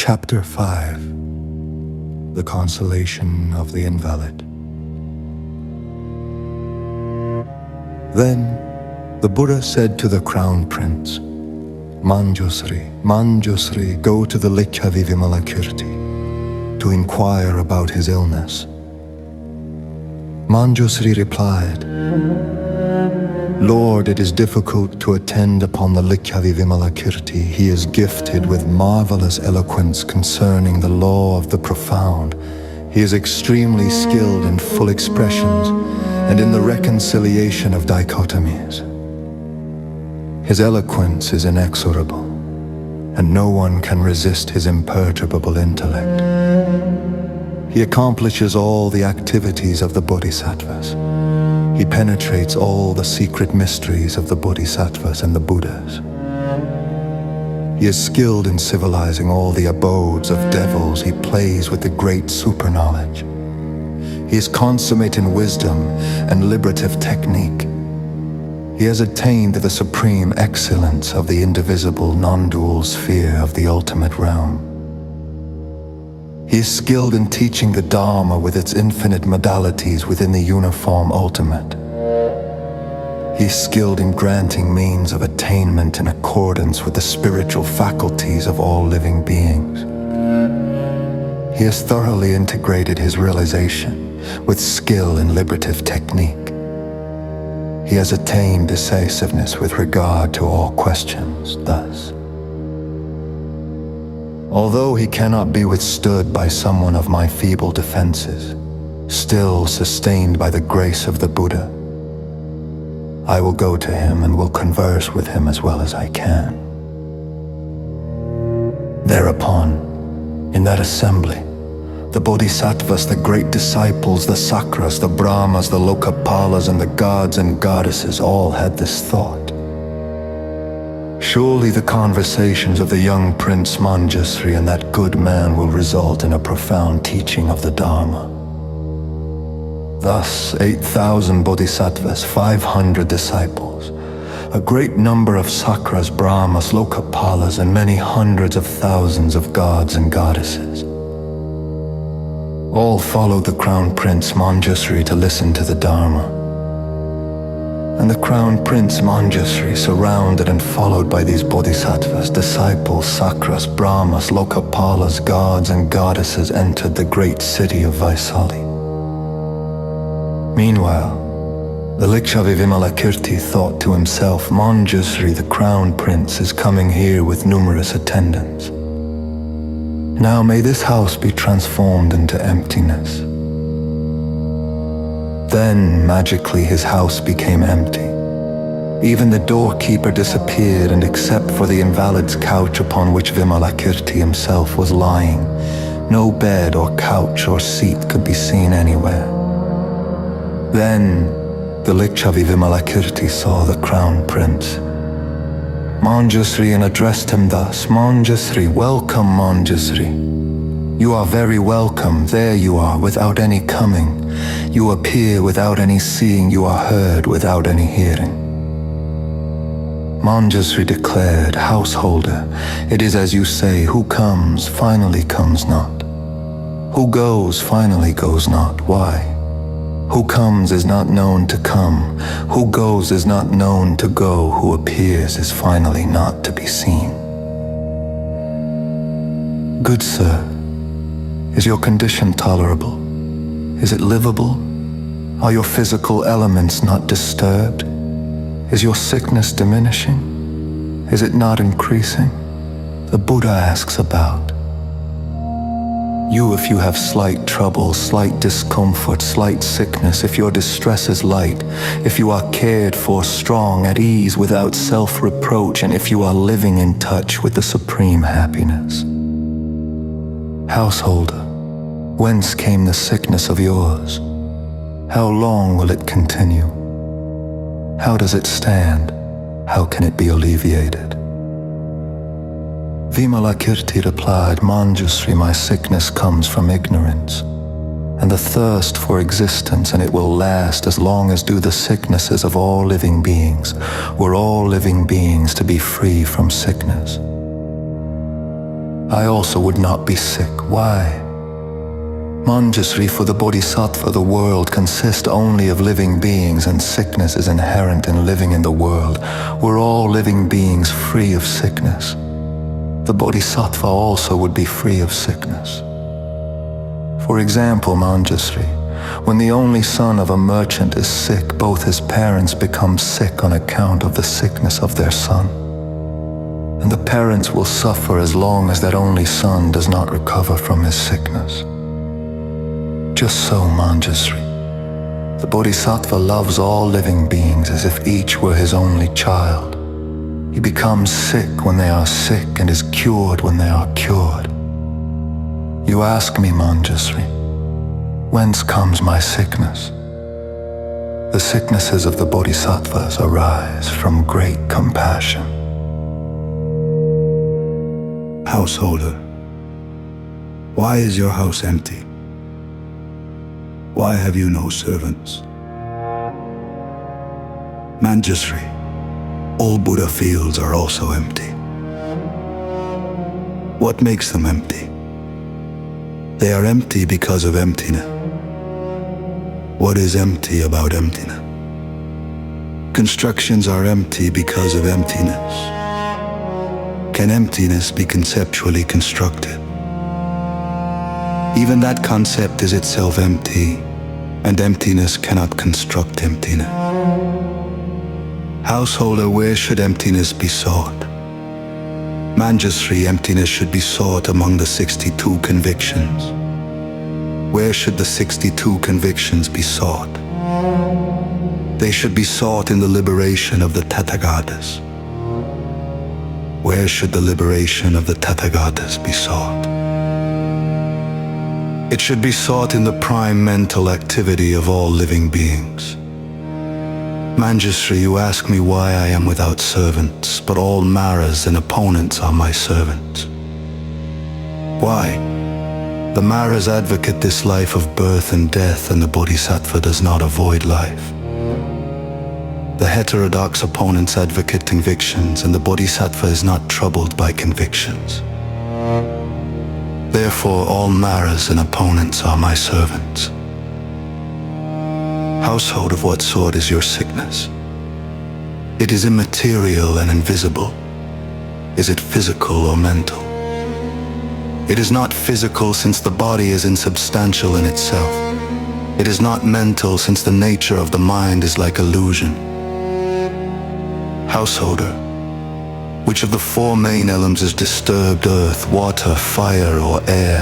Chapter 5. The Consolation of the Invalid. Then the Buddha said to the Crown Prince, Manjusri, Manjusri, go to the Lichavi Vimalakirti to inquire about his illness. Manjusri replied, Lord, it is difficult to attend upon the Lichavi Vimalakirti. He is gifted with marvelous eloquence concerning the law of the profound. He is extremely skilled in full expressions and in the reconciliation of dichotomies. His eloquence is inexorable, and no one can resist his imperturbable intellect. He accomplishes all the activities of the bodhisattvas. He penetrates all the secret mysteries of the bodhisattvas and the Buddhas. He is skilled in civilizing all the abodes of devils. He plays with the great superknowledge. He is consummate in wisdom and liberative technique. He has attained to the supreme excellence of the indivisible, non-dual sphere of the ultimate realm. He is skilled in teaching the Dharma with its infinite modalities within the uniform ultimate. He is skilled in granting means of attainment in accordance with the spiritual faculties of all living beings. He has thoroughly integrated his realization with skill in liberative technique. He has attained decisiveness with regard to all questions, thus. Although he cannot be withstood by someone of my feeble defenses, still sustained by the grace of the Buddha, I will go to him and will converse with him as well as I can. Thereupon, in that assembly, the bodhisattvas, the great disciples, the sakras, the brahmas, the lokapalas, and the gods and goddesses all had this thought. Surely the conversations of the young Prince Manjusri and that good man will result in a profound teaching of the Dharma. Thus 8,000 bodhisattvas, 500 disciples, a great number of sakras, brahmas, lokapalas, and many hundreds of thousands of gods and goddesses all followed the Crown Prince Manjusri to listen to the Dharma. And the Crown Prince Manjusri, surrounded and followed by these bodhisattvas, disciples, sakras, brahmas, lokapalas, gods and goddesses, entered the great city of Vaisali. Meanwhile, the Lichavi Vimalakirti thought to himself, Manjusri, the Crown Prince, is coming here with numerous attendants. Now may this house be transformed into emptiness. Then, magically, his house became empty. Even the doorkeeper disappeared, and except for the invalid's couch upon which Vimalakirti himself was lying, no bed or couch or seat could be seen anywhere. Then, the Lichavi Vimalakirti saw the Crown Prince, Manjusri, and addressed him thus, Manjusri, welcome, Manjusri. You are very welcome. There you are, without any coming. You appear without any seeing. You are heard without any hearing. Manjusri declared, Householder, it is as you say, who comes, finally comes not. Who goes, finally goes not. Why? Who comes is not known to come. Who goes is not known to go. Who appears is finally not to be seen. Good sir, is your condition tolerable? Is it livable? Are your physical elements not disturbed? Is your sickness diminishing? Is it not increasing? The Buddha asks about. You, if you have slight trouble, slight discomfort, slight sickness, if your distress is light, if you are cared for, strong, at ease, without self-reproach, and if you are living in touch with the supreme happiness. Householder, whence came the sickness of yours? How long will it continue? How does it stand? How can it be alleviated? Vimalakirti replied, Manjusri, my sickness comes from ignorance, and the thirst for existence, and it will last as long as do the sicknesses of all living beings, were all living beings to be free from sickness. I also would not be sick. Why? Manjusri, for the bodhisattva, the world consists only of living beings, and sickness is inherent in living in the world. We're all living beings free of sickness. The bodhisattva also would be free of sickness. For example, Manjusri, when the only son of a merchant is sick, both his parents become sick on account of the sickness of their son. And the parents will suffer as long as that only son does not recover from his sickness. Just so, Manjusri, the bodhisattva loves all living beings as if each were his only child. He becomes sick when they are sick and is cured when they are cured. You ask me, Manjusri, whence comes my sickness? The sicknesses of the bodhisattvas arise from great compassion. Householder, why is your house empty? Why have you no servants? Manjusri, all Buddha fields are also empty. What makes them empty? They are empty because of emptiness. What is empty about emptiness? Constructions are empty because of emptiness. Can emptiness be conceptually constructed? Even that concept is itself empty, and emptiness cannot construct emptiness. Householder, where should emptiness be sought? Manjusri, emptiness should be sought among the 62 convictions. Where should the 62 convictions be sought? They should be sought in the liberation of the Tathagatas. Where should the liberation of the Tathagatas be sought? It should be sought in the prime mental activity of all living beings. Manjusri, you ask me why I am without servants, but all Maras and opponents are my servants. Why? The Maras advocate this life of birth and death, and the bodhisattva does not avoid life. The heterodox opponents advocate convictions, and the bodhisattva is not troubled by convictions. Therefore, all Maras and opponents are my servants. Household, of what sort is your sickness? It is immaterial and invisible. Is it physical or mental? It is not physical, since the body is insubstantial in itself. It is not mental, since the nature of the mind is like illusion. Householder, which of the four main elements is disturbed: earth, water, fire, or air?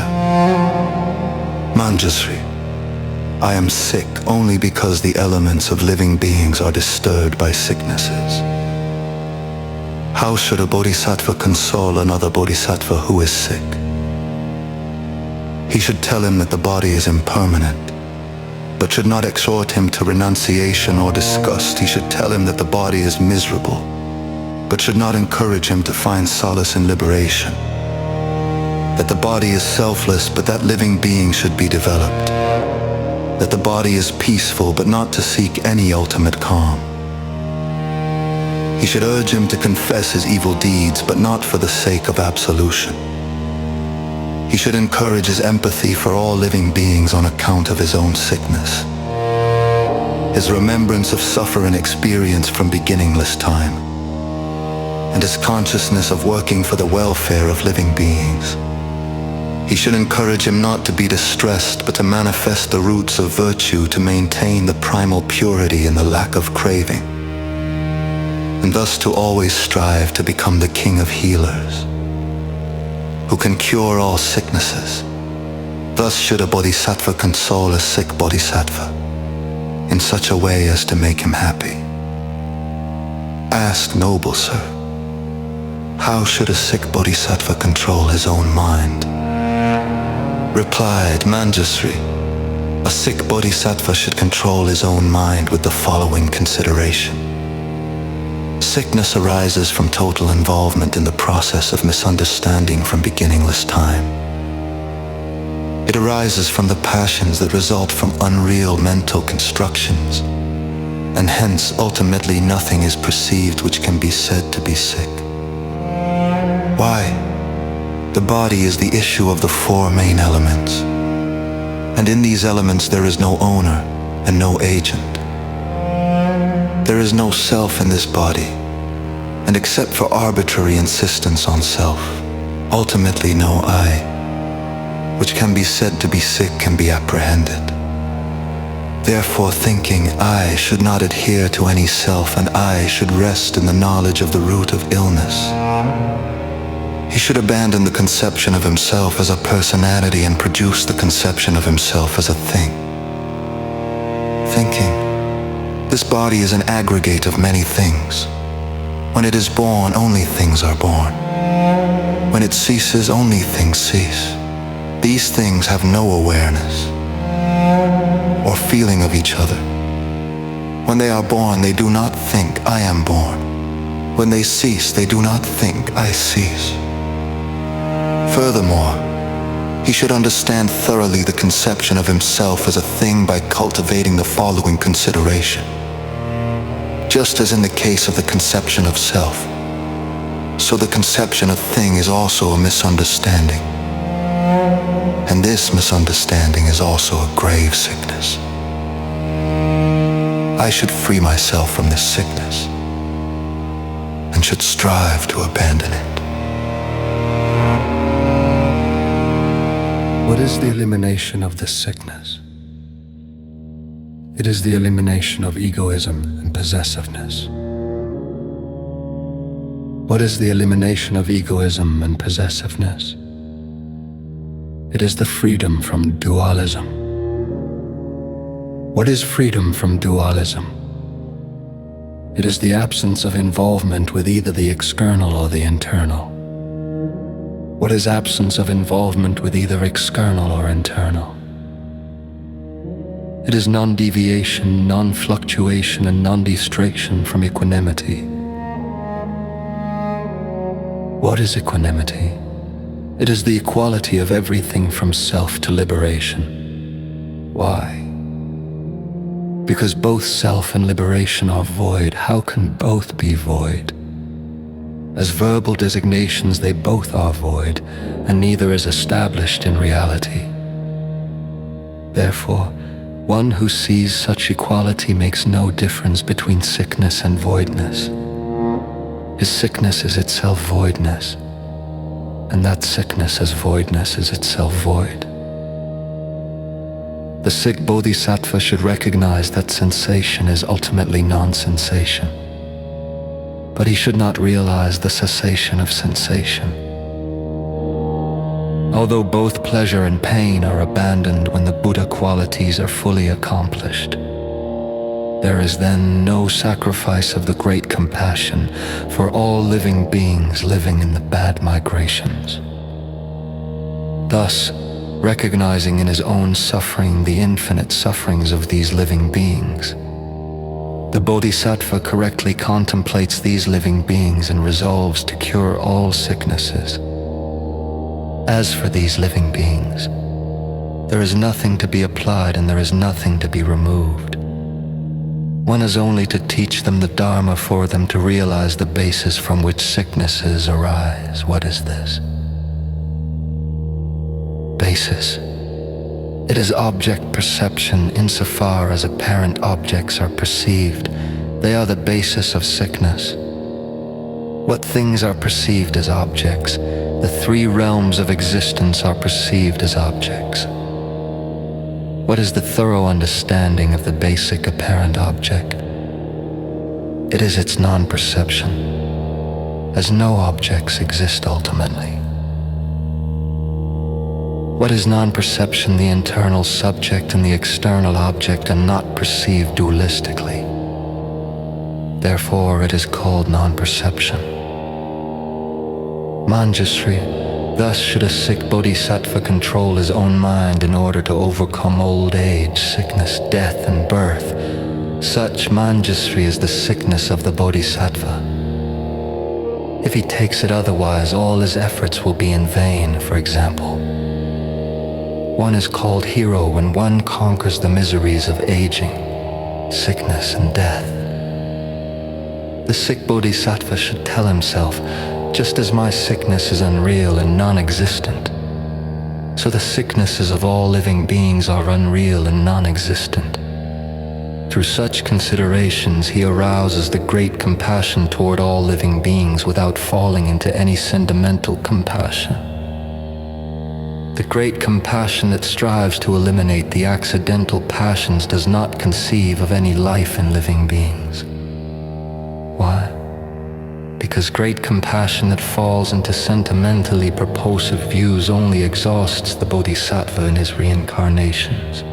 Manjusri, I am sick only because the elements of living beings are disturbed by sicknesses. How should a bodhisattva console another bodhisattva who is sick? He should tell him that the body is impermanent, but should not exhort him to renunciation or disgust. He should tell him that the body is miserable, but should not encourage him to find solace in liberation. That the body is selfless, but that living beings should be developed. That the body is peaceful, but not to seek any ultimate calm. He should urge him to confess his evil deeds, but not for the sake of absolution. He should encourage his empathy for all living beings on account of his own sickness, his remembrance of suffering experience from beginningless time, and his consciousness of working for the welfare of living beings. He should encourage him not to be distressed, but to manifest the roots of virtue to maintain the primal purity and the lack of craving, and thus to always strive to become the king of healers, who can cure all sicknesses. Thus should a bodhisattva console a sick bodhisattva, in such a way as to make him happy. Ask, noble sir, how should a sick bodhisattva control his own mind? Replied Manjusri, a sick bodhisattva should control his own mind with the following consideration. Sickness arises from total involvement in the process of misunderstanding from beginningless time. It arises from the passions that result from unreal mental constructions, and hence ultimately nothing is perceived which can be said to be sick. Why? The body is the issue of the four main elements. And in these elements there is no owner and no agent. There is no self in this body, and except for arbitrary insistence on self, ultimately no I, which can be said to be sick, can be apprehended. Therefore, thinking I should not adhere to any self, and I should rest in the knowledge of the root of illness. He should abandon the conception of himself as a personality and produce the conception of himself as a thing. Thinking, this body is an aggregate of many things. When it is born, only things are born. When it ceases, only things cease. These things have no awareness or feeling of each other. When they are born, they do not think, I am born. When they cease, they do not think, I cease. Furthermore, he should understand thoroughly the conception of himself as a thing by cultivating the following consideration. Just as in the case of the conception of self, so the conception of thing is also a misunderstanding. And this misunderstanding is also a grave sickness. I should free myself from this sickness and should strive to abandon it. What is the elimination of this sickness? It is the elimination of egoism and possessiveness. What is the elimination of egoism and possessiveness? It is the freedom from dualism. What is freedom from dualism? It is the absence of involvement with either the external or the internal. What is absence of involvement with either external or internal? It is non-deviation, non-fluctuation, and non-distraction from equanimity. What is equanimity? It is the equality of everything from self to liberation. Why? Because both self and liberation are void. How can both be void? As verbal designations, they both are void, and neither is established in reality. Therefore, one who sees such equality makes no difference between sickness and voidness. His sickness is itself voidness, and that sickness as voidness is itself void. The sick bodhisattva should recognize that sensation is ultimately non-sensation, but he should not realize the cessation of sensation. Although both pleasure and pain are abandoned when the Buddha qualities are fully accomplished, there is then no sacrifice of the great compassion for all living beings living in the bad migrations. Thus, recognizing in his own suffering the infinite sufferings of these living beings, the bodhisattva correctly contemplates these living beings and resolves to cure all sicknesses. As for these living beings, there is nothing to be applied and there is nothing to be removed. One is only to teach them the Dharma for them to realize the basis from which sicknesses arise. What is this? Basis. It is object perception insofar as apparent objects are perceived. They are the basis of sickness. What things are perceived as objects? The three realms of existence are perceived as objects. What is the thorough understanding of the basic apparent object? It is its non-perception, as no objects exist ultimately. What is non-perception? The internal subject and the external object are not perceived dualistically. Therefore, it is called non-perception. Manjusri, thus should a sick bodhisattva control his own mind in order to overcome old age, sickness, death, and birth. Such manjusri is the sickness of the bodhisattva. If he takes it otherwise, all his efforts will be in vain. For example, one is called hero when one conquers the miseries of aging, sickness, and death. The sick bodhisattva should tell himself, Just as my sickness is unreal and non-existent, so the sicknesses of all living beings are unreal and non-existent. Through such considerations, he arouses the great compassion toward all living beings without falling into any sentimental compassion. The great compassion that strives to eliminate the accidental passions does not conceive of any life in living beings. Why? Because great compassion that falls into sentimentally purposive views only exhausts the bodhisattva in his reincarnations.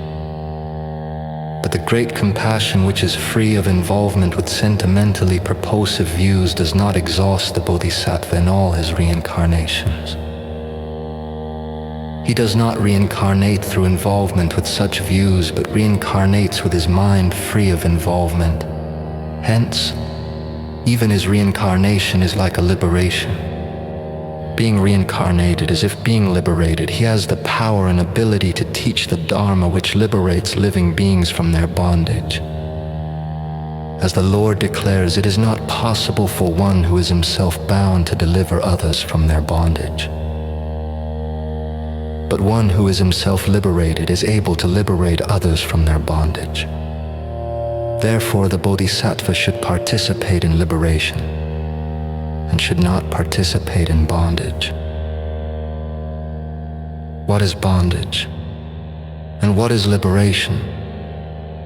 But the great compassion which is free of involvement with sentimentally purposive views does not exhaust the bodhisattva in all his reincarnations. He does not reincarnate through involvement with such views, but reincarnates with his mind free of involvement. Hence, even his reincarnation is like a liberation. Being reincarnated is if being liberated. He has the power and ability to teach the Dharma which liberates living beings from their bondage. As the Lord declares, it is not possible for one who is himself bound to deliver others from their bondage. But one who is himself liberated is able to liberate others from their bondage. Therefore, the bodhisattva should participate in liberation and should not participate in bondage. What is bondage? And what is liberation?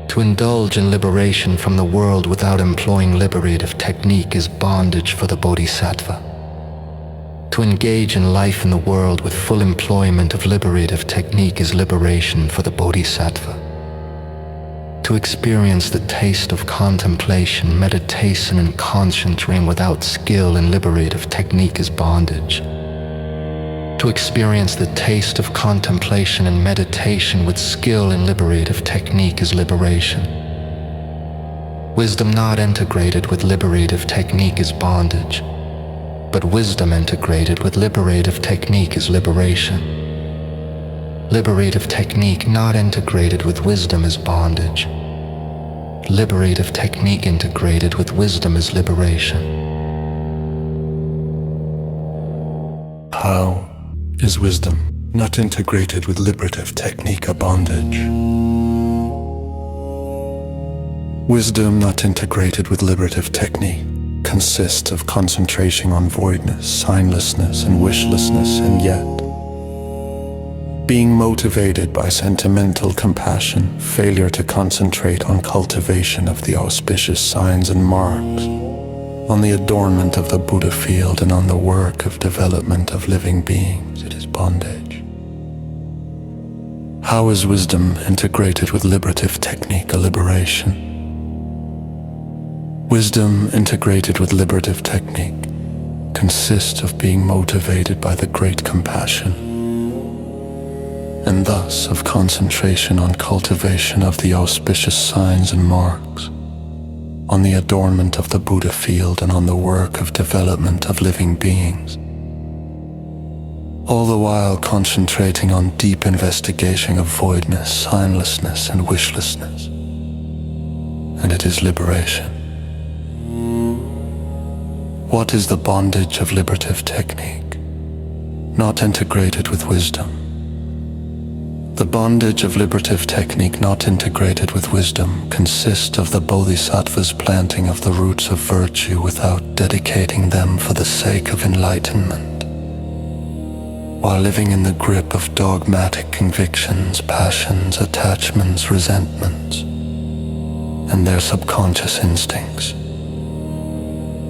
To indulge in liberation from the world without employing liberative technique is bondage for the bodhisattva. To engage in life in the world with full employment of liberative technique is liberation for the bodhisattva. To experience the taste of contemplation, meditation, and concentrating without skill in liberative technique is bondage. To experience the taste of contemplation and meditation with skill in liberative technique is liberation. Wisdom not integrated with liberative technique is bondage, but wisdom integrated with liberative technique is liberation. Liberative technique not integrated with wisdom is bondage. Liberative technique integrated with wisdom is liberation. How is wisdom not integrated with liberative technique a bondage? Wisdom not integrated with liberative technique consists of concentration on voidness, signlessness, and wishlessness, and yet being motivated by sentimental compassion, failure to concentrate on cultivation of the auspicious signs and marks, on the adornment of the Buddha field, and on the work of development of living beings, it is bondage. How is wisdom integrated with liberative technique a liberation? Wisdom integrated with liberative technique consists of being motivated by the great compassion, and thus of concentration on cultivation of the auspicious signs and marks, on the adornment of the Buddha field, and on the work of development of living beings, all the while concentrating on deep investigation of voidness, signlessness, and wishlessness, and it is liberation. What is the bondage of liberative technique, not integrated with wisdom? The bondage of liberative technique not integrated with wisdom consists of the bodhisattva's planting of the roots of virtue without dedicating them for the sake of enlightenment, while living in the grip of dogmatic convictions, passions, attachments, resentments, and their subconscious instincts.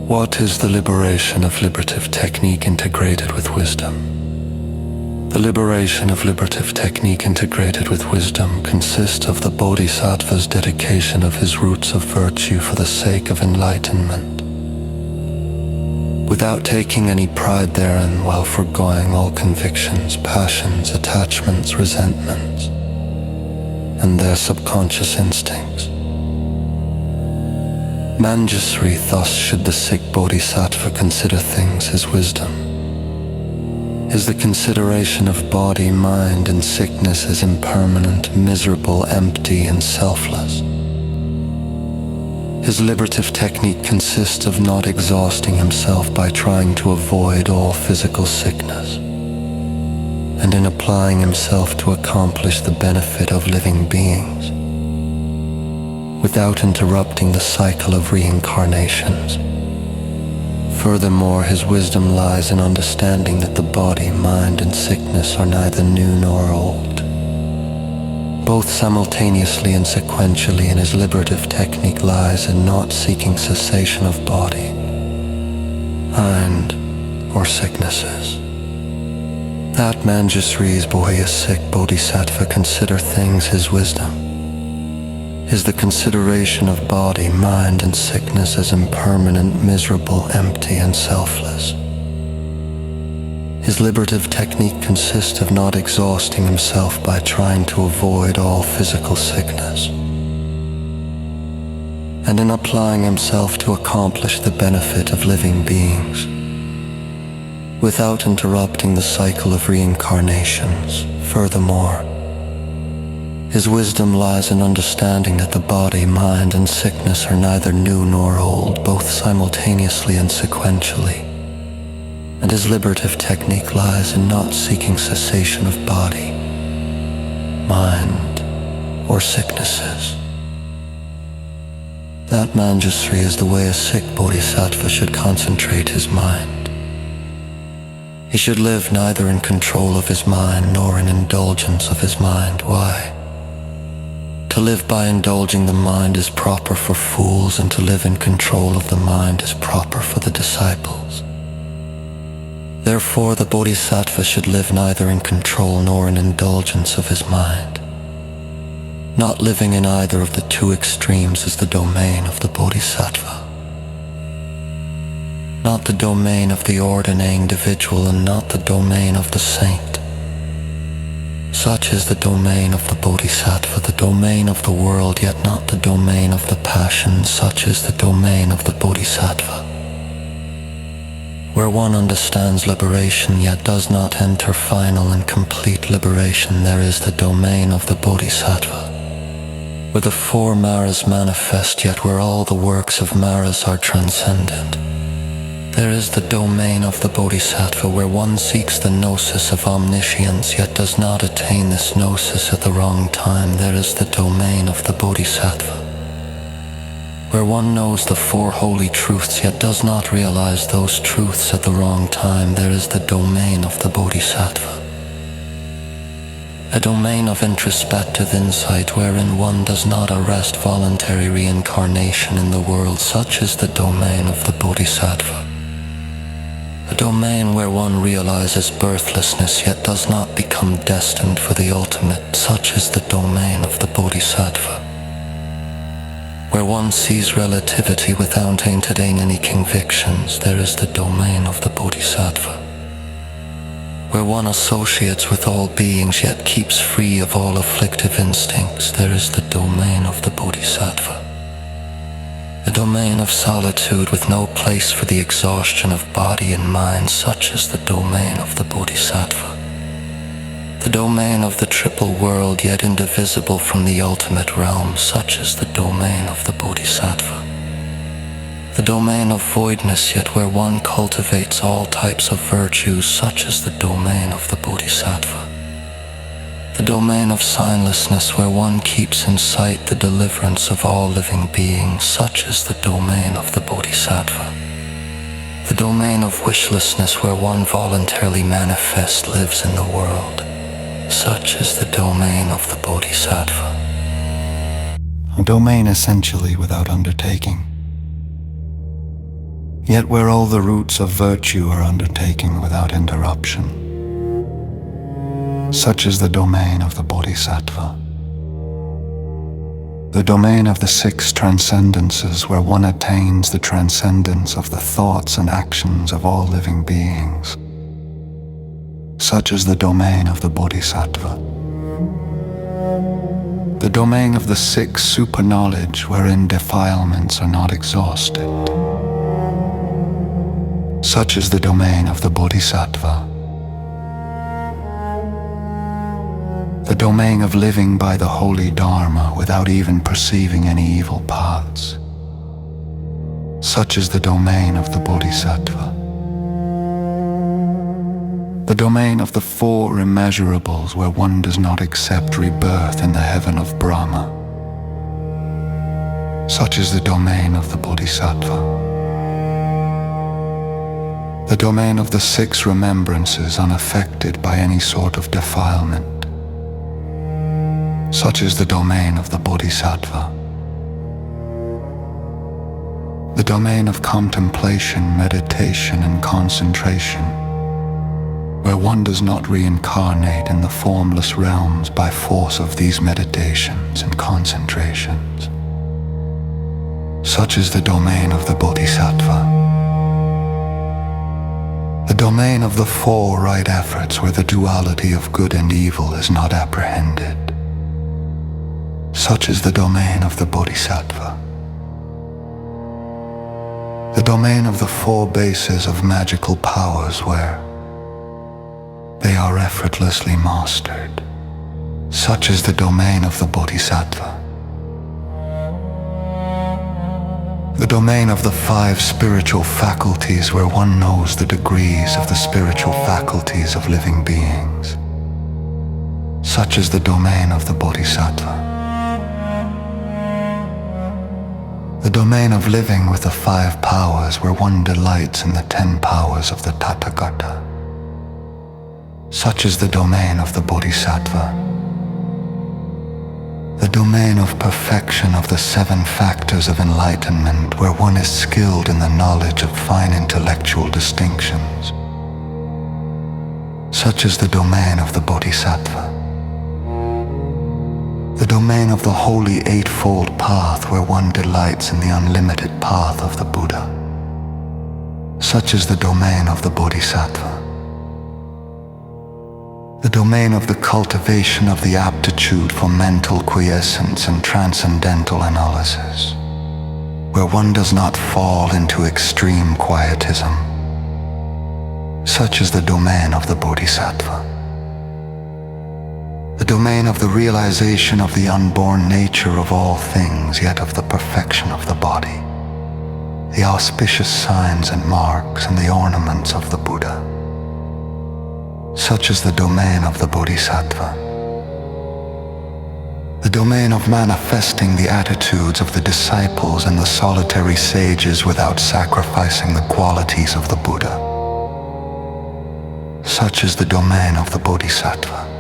What is the liberation of liberative technique integrated with wisdom? The liberation of liberative technique integrated with wisdom consists of the bodhisattva's dedication of his roots of virtue for the sake of enlightenment, without taking any pride therein, while foregoing all convictions, passions, attachments, resentments, and their subconscious instincts. Manjusri, thus should the sick bodhisattva consider things his wisdom. Is the consideration of body, mind, and sickness as impermanent, miserable, empty, and selfless? His liberative technique consists of not exhausting himself by trying to avoid all physical sickness, and in applying himself to accomplish the benefit of living beings, without interrupting the cycle of reincarnations. Furthermore, his wisdom lies in understanding that the body, mind, and sickness are neither new nor old. Both simultaneously and sequentially, in his liberative technique lies in not seeking cessation of body, mind, or sicknesses. That Manjusri's sick bodhisattva consider things his wisdom is the consideration of body, mind, and sickness as impermanent, miserable, empty, and selfless. His liberative technique consists of not exhausting himself by trying to avoid all physical sickness, and in applying himself to accomplish the benefit of living beings, without interrupting the cycle of reincarnations. Furthermore, his wisdom lies in understanding that the body, mind, and sickness are neither new nor old, both simultaneously and sequentially. And his liberative technique lies in not seeking cessation of body, mind, or sicknesses. That Manjusri is the way a sick bodhisattva should concentrate his mind. He should live neither in control of his mind nor in indulgence of his mind. Why? To live by indulging the mind is proper for fools, and to live in control of the mind is proper for the disciples. Therefore, the bodhisattva should live neither in control nor in indulgence of his mind. Not living in either of the two extremes is the domain of the bodhisattva. Not the domain of the ordinary individual, and not the domain of the saint. Such is the domain of the bodhisattva, the domain of the world, yet not the domain of the passion. Such is the domain of the bodhisattva. Where one understands liberation yet does not enter final and complete liberation, there is the domain of the bodhisattva. Where the four maras manifest, yet where all the works of maras are transcendent, there is the domain of the bodhisattva. Where one seeks the gnosis of omniscience yet does not attain this gnosis at the wrong time, there is the domain of the bodhisattva. Where one knows the four holy truths yet does not realize those truths at the wrong time, there is the domain of the bodhisattva. A domain of introspective insight wherein one does not arrest voluntary reincarnation in the world, such is the domain of the bodhisattva. A domain where one realizes birthlessness yet does not become destined for the ultimate, such is the domain of the bodhisattva. Where one sees relativity without entertaining any convictions, there is the domain of the bodhisattva. Where one associates with all beings yet keeps free of all afflictive instincts, there is the domain of the bodhisattva. A domain of solitude with no place for the exhaustion of body and mind, such is the domain of the bodhisattva. The domain of the triple world, yet indivisible from the ultimate realm, such is the domain of the bodhisattva. The domain of voidness, yet where one cultivates all types of virtues, such is the domain of the bodhisattva. The domain of signlessness, where one keeps in sight the deliverance of all living beings, such is the domain of the bodhisattva. The domain of wishlessness, where one voluntarily manifests lives in the world, such is the domain of the bodhisattva. A domain essentially without undertaking, yet where all the roots of virtue are undertaken without interruption. Such is the domain of the bodhisattva. The domain of the six transcendences, where one attains the transcendence of the thoughts and actions of all living beings. Such is the domain of the bodhisattva. The domain of the six super-knowledge, wherein defilements are not exhausted. Such is the domain of the bodhisattva. The domain of living by the holy Dharma without even perceiving any evil paths. Such is the domain of the bodhisattva. The domain of the four immeasurables where one does not accept rebirth in the heaven of Brahma. Such is the domain of the bodhisattva. The domain of the six remembrances unaffected by any sort of defilement. Such is the domain of the bodhisattva. The domain of contemplation, meditation, and concentration, where one does not reincarnate in the formless realms by force of these meditations and concentrations. Such is the domain of the bodhisattva. The domain of the four right efforts where the duality of good and evil is not apprehended. Such is the domain of the bodhisattva. The domain of the four bases of magical powers where they are effortlessly mastered. Such is the domain of the bodhisattva. The domain of the five spiritual faculties where one knows the degrees of the spiritual faculties of living beings. Such is the domain of the bodhisattva. The domain of living with the five powers where one delights in the 10 powers of the Tathagata. Such is the domain of the bodhisattva. The domain of perfection of the 7 factors of enlightenment where one is skilled in the knowledge of fine intellectual distinctions. Such is the domain of the bodhisattva. The domain of the holy eightfold path where one delights in the unlimited path of the Buddha. Such is the domain of the bodhisattva. The domain of the cultivation of the aptitude for mental quiescence and transcendental analysis, where one does not fall into extreme quietism. Such is the domain of the bodhisattva. The domain of the realization of the unborn nature of all things, yet of the perfection of the body, the auspicious signs and marks and the ornaments of the Buddha. Such is the domain of the bodhisattva. The domain of manifesting the attitudes of the disciples and the solitary sages without sacrificing the qualities of the Buddha. Such is the domain of the bodhisattva.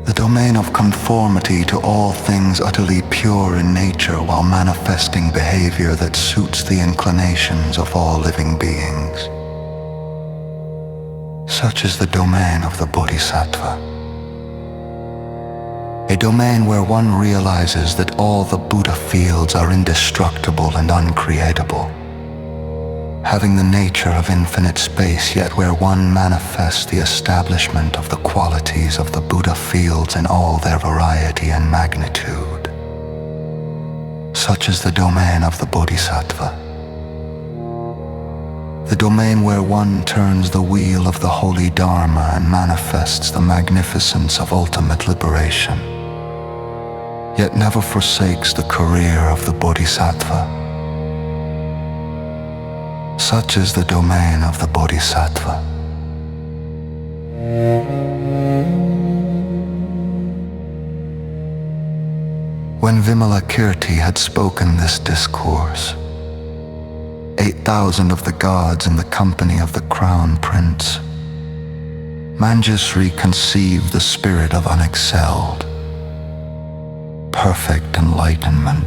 The domain of conformity to all things utterly pure in nature while manifesting behavior that suits the inclinations of all living beings. Such is the domain of the bodhisattva. A domain where one realizes that all the Buddha fields are indestructible and uncreatable, having the nature of infinite space, yet where one manifests the establishment of the qualities of the Buddha fields in all their variety and magnitude. Such is the domain of the bodhisattva. The domain where one turns the wheel of the holy Dharma and manifests the magnificence of ultimate liberation, yet never forsakes the career of the bodhisattva. Such is the domain of the bodhisattva. When Vimalakirti had spoken this discourse, 8,000 of the gods in the company of the crown prince, Manjusri conceived the spirit of unexcelled, perfect enlightenment